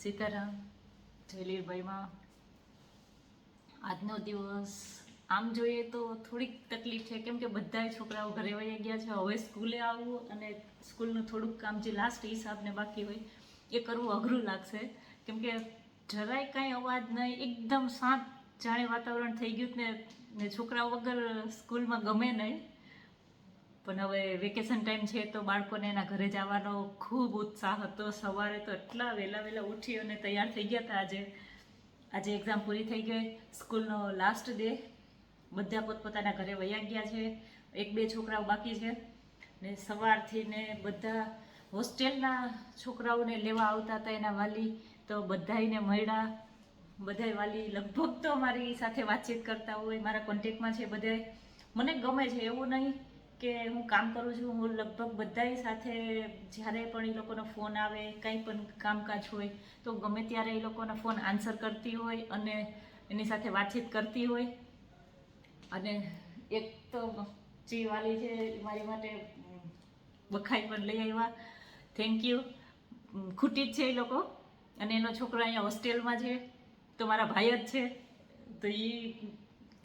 સીતારામ જયલીરભાઈમાં આજનો દિવસ આમ જોઈએ તો થોડીક તકલીફ છે, કેમ કે બધા છોકરાઓ ઘરે વહી ગયા છે. હવે સ્કૂલે આવવું અને સ્કૂલનું થોડુંક કામ જે લાસ્ટ હિસાબને બાકી હોય એ કરવું અઘરું લાગશે, કેમ કે જરાય કાંઈ અવાજ નહીં, એકદમ શાંત જાણે વાતાવરણ થઈ ગયું ને છોકરાઓ વગર સ્કૂલમાં ગમે નહીં. પણ હવે વેકેશન ટાઈમ છે તો બાળકોને એના ઘરે જવાનો ખૂબ ઉત્સાહ હતો. સવારે તો એટલા વહેલા ઉઠી અને તૈયાર થઈ ગયા હતા. આજે એક્ઝામ પૂરી થઈ ગઈ, સ્કૂલનો લાસ્ટ ડે, બધા પોતપોતાના ઘરે વયા ગયા છે. એક બે છોકરાઓ બાકી છે ને સવારથી ને બધા હોસ્ટેલના છોકરાઓને લેવા આવતા હતા એના વાલી, તો બધાઈને મળ્યા. બધાય વાલી લગભગ તો મારી સાથે વાતચીત કરતા હોય, મારા કોન્ટેક્ટમાં છે. બધાય મને ગમે છે, એવું નહીં કે હું કામ કરું છું. હું લગભગ બધાય સાથે જ્યારે પણ એ લોકોનો ફોન આવે, કંઈ પણ કામકાજ હોય તો ગમે ત્યારે એ લોકોનો ફોન આન્સર કરતી હોય અને એની સાથે વાતચીત કરતી હોય. અને એક તો જે વાલી છે મારી માટે બખાઈ પણ લઈ આવ્યા, થેન્ક યુ. ખૂટી જ છે એ લોકો, અને એનો છોકરો અહીંયા હોસ્ટેલમાં છે તો મારા ભાઈ જ છે, તો એ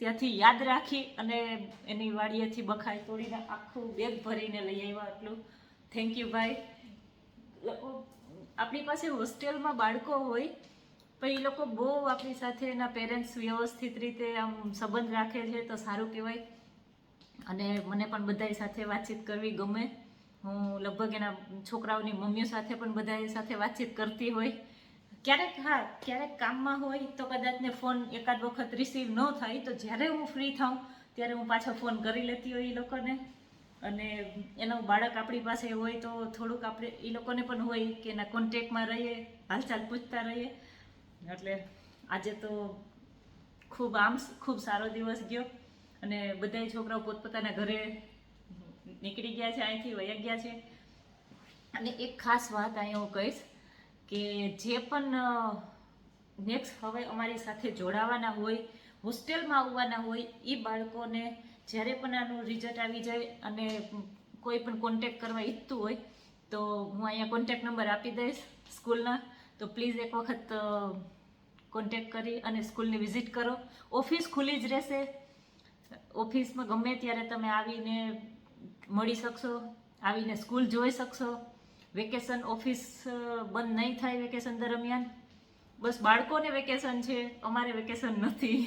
ત્યાંથી યાદ રાખી અને એની વાડીએથી બખાઈ તોડીને આખું બેગ ભરીને લઈ આવ્યા. એટલું થેન્ક યુ ભાઈ. આપણી પાસે હોસ્ટેલમાં બાળકો હોય પણ એ લોકો બહુ આપણી સાથે એના પેરેન્ટ્સ વ્યવસ્થિત રીતે આમ સંબંધ રાખે છે તો સારું કહેવાય. અને મને પણ બધા સાથે વાતચીત કરવી ગમે. હું લગભગ એના છોકરાઓની મમ્મીઓ સાથે પણ બધા સાથે વાતચીત કરતી હોય. ક્યારેક કામમાં હોય તો કદાચ ને ફોન એકાદ વખત રિસીવ ન થાય, તો જ્યારે હું ફ્રી થાઉં ત્યારે હું પાછો ફોન કરી લેતી હોય એ લોકોને. અને એનું બાળક આપણી પાસે હોય તો થોડુંક આપણે એ લોકોને પણ હોય કે એના કોન્ટેક્ટમાં રહીએ, હાલચાલ પૂછતા રહીએ. એટલે આજે તો ખૂબ સારો દિવસ ગયો અને બધાય છોકરાઓ પોતપોતાના ઘરે નીકળી ગયા છે, અહીંથી વયા ગયા છે. અને એક ખાસ વાત અહીંયા હું કહીશ કે જે પણ નેક્સ્ટ હવે અમારી સાથે જોડાવાના હોય, હોસ્ટેલમાં આવવાના હોય, એ બાળકોને જ્યારે પણ આનું રિઝલ્ટ આવી જાય અને કોઈ પણ કોન્ટેક્ટ કરવા ઈચ્છતું હોય તો હું અહીંયા કોન્ટેક્ટ નંબર આપી દઈશ સ્કૂલના. તો પ્લીઝ એક વખત કોન્ટેક્ટ કરી અને સ્કૂલની વિઝિટ કરો. ઓફિસ ખુલ્લી જ રહેશે, ઓફિસમાં ગમે ત્યારે તમે આવીને મળી શકશો, આવીને સ્કૂલ જોઈ શકશો. વેકેશન ઓફિસ બંધ નહીં થાય વેકેશન દરમિયાન. બસ બાળકોને વેકેશન છે, અમારે વેકેશન નથી.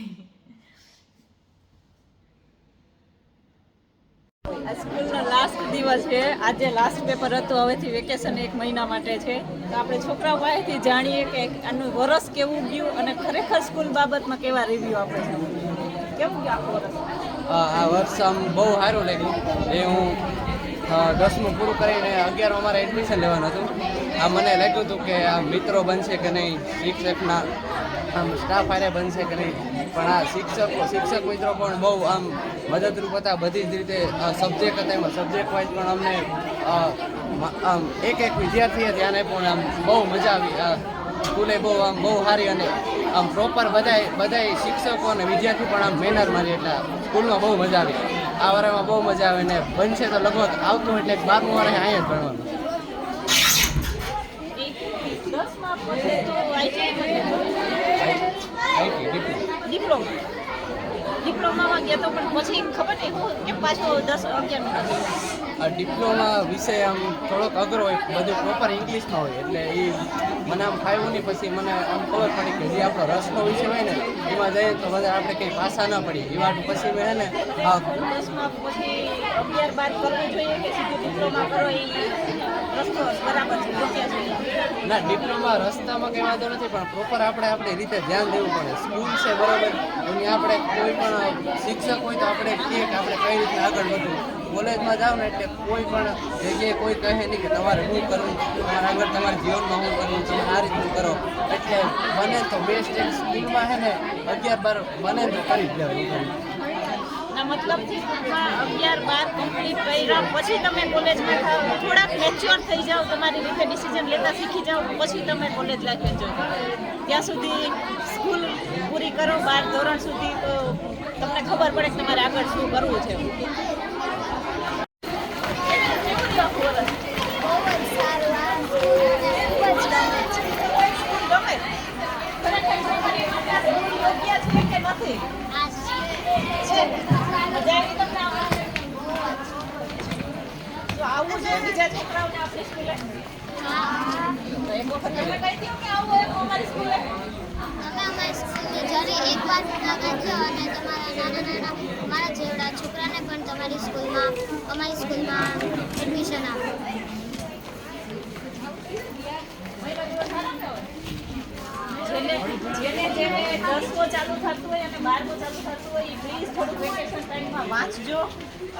આ સ્કૂલનો લાસ્ટ દિવસ છે, આજે લાસ્ટ પેપર હતું. હવેથી વેકેશન 1 મહિના માટે છે. તો આપણે છોકરાઓ પાસેથી જાણીએ કે આનું વરસ કેવું ગયું અને ખરેખર સ્કૂલ બાબતમાં કેવા રિવ્યૂ આપે છે. કેવું ગયું આખું વરસ? આ વર્ષ આમ બહુ સારું લાગ્યું. એ હું 10મું પૂરું કરીને 11 અમારે એડમિશન લેવાનું હતું. આ મને લાગ્યું હતું કે આ મિત્રો બનશે કે નહીં, શિક્ષકના આમ સ્ટાફ હારે બનશે કે નહીં, પણ આ શિક્ષક મિત્રો પણ બહુ આમ મદદરૂપ હતા. બધી જ રીતે સબ્જેક્ટ હતા, એમાં સબ્જેક્ટ વાઇઝ પણ અમને આમ એક વિદ્યાર્થીએ ધ્યાન આપ્યું. આમ બહુ મજા આવી. સ્કૂલે બહુ સારી અને આમ પ્રોપર બધાય શિક્ષકો અને વિદ્યાર્થી પણ આમ મહેનત મારી, એટલે સ્કૂલમાં બહુ મજા આવી. આ વારમાં બહુ મજા આવે ને બનશે તો લગભગ આવતું એટલે 12મું વર્ષ અહીંયા જ ભણવાનું. ડિપ્લોમામાં ગયા તો પણ પછી ખબર નહીં હું કે પાછો 10-11 ડિપ્લોમા વિષય આમ થોડોક અઘરો હોય, બધું પ્રોપર ઇંગ્લિશમાં હોય, એટલે એ મને આમ ફાવ્યું નહીં. પછી મને આમ ખબર પડી કે જે આપણો રસનો વિષય હોય ને એમાં જઈએ તો બધા આપણે કંઈ પાછા ના પડીએ. એ વાત પછી મેં ને 10માં પછી 11-12 કરવું જોઈએ કે સીધું ડિપ્લોમા કરો એ રસ્તો બરાબર છે? ના, ડિપ્લોમા રસ્તામાં કંઈ વાંધો નથી, પણ પ્રોપર આપણે આપણી રીતે ધ્યાન દેવું પડે. સ્કૂલ છે બરાબર, એની આપણે કોઈ પણ શિક્ષક હોય તો આપણે કહીએ કે આપણે કઈ રીતે આગળ વધવું. કોલેજમાં જાઓ ને એટલે કોઈ પણ જગ્યાએ કોઈ કહે નહીં કે તમારે શું કરવું, તમારે આગળ તમારા જીવનમાં શું કરવું, તમે આ રીતનું કરો. એટલે બને તો બેસ્ટ એક સ્કૂલમાં છે ને 11-12 બને તો કરી જ લેવું. ના મતલબ 11-12 કમ્પ્લીટ કર્યા પછી તમે કોલેજમાં થોડાક મેચ્યોર થઈ જાઓ, તમારી રીતે ડિસિઝન લેતા શીખી જાઓ, પછી તમે કોલેજ લાઈફ એન્જોય કરો. ત્યાં સુધી સ્કૂલ પૂરી કરો 12 ધોરણ સુધી, તો તમને ખબર પડે કે તમારે આગળ શું કરવું છે. ગમે છે છોકરાઓને આપણી સ્કૂલે? તો એક વખત તમે કહી દો કે આવો એમ અમારી સ્કૂલે. અમે અમારી સ્કૂલની જ્યારે એકવાર મુલાકાત લો અને તમારા નાના અમારા જેવડા છોકરાને પણ અમારી સ્કૂલમાં એડમિશન આપો. જેને 10મો ચાલુ થતું હોય અને 12મો ચાલુ થતું હોય એ પ્લીઝ થોડું વેકેશન ટાઈમમાં વાંચજો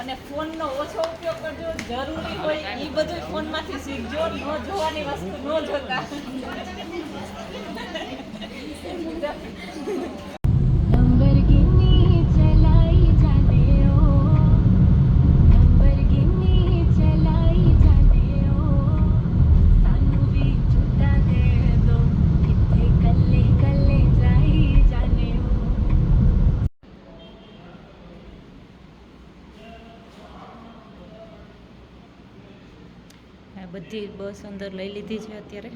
અને ફોનનો ઓછો ઉપયોગ કરજો. જરૂરી હોય એ બધું ફોનમાંથી શીખજો. ન જોવાની વસ્તુ ન જોતા. બધી બસ અંદર લઈ લીધી છે અત્યારે.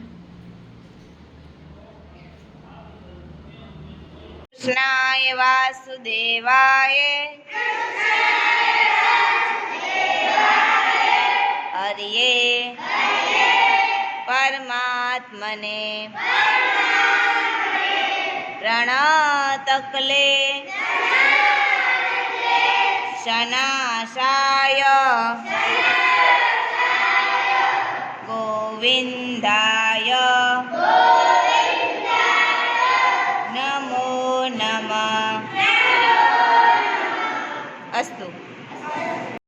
કૃષ્ણાય વાસુદેવાય હરિયે પરમાત્મને પ્રણતકલે શનાશાય ગોવિંદાય